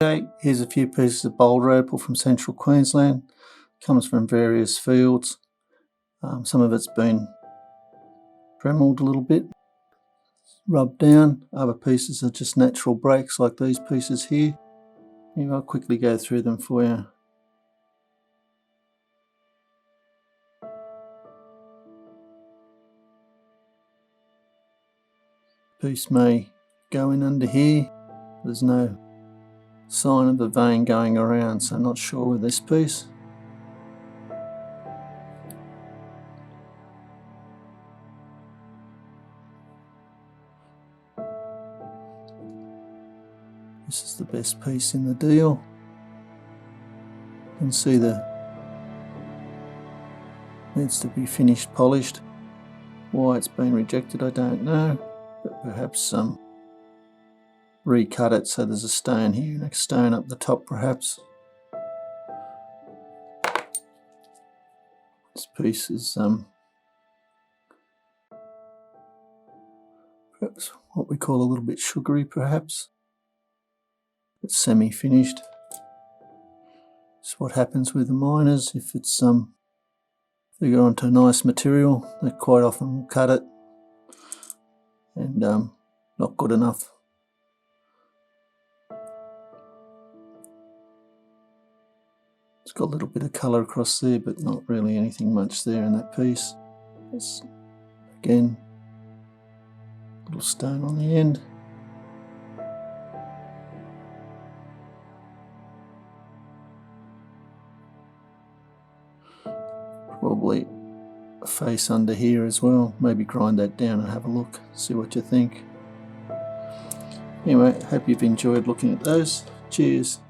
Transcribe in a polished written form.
Okay, here's a few pieces of Boulder Opal from central Queensland. Comes from various fields. Some of it's been dremeled a little bit, rubbed down. Other pieces are just natural breaks like these pieces here. Anyway, I'll quickly go through them for you. Piece may go in under here. There's no sign of a vein going around, so I'm not sure with this piece. This is the best piece in the deal. You can see the needs to be finished polished. Why it's been rejected I don't know, but perhaps recut it so there's a stone here and a stone up the top perhaps. This piece is perhaps what we call a little bit sugary perhaps. It's semi-finished. It's what happens with the miners if it's they go onto nice material, they quite often will cut it and not good enough. It's got a little bit of colour across there, but not really anything much there in that piece. It's, again, a little stone on the end. Probably a face under here as well. Maybe grind that down and have a look, see what you think. Anyway, hope you've enjoyed looking at those. Cheers.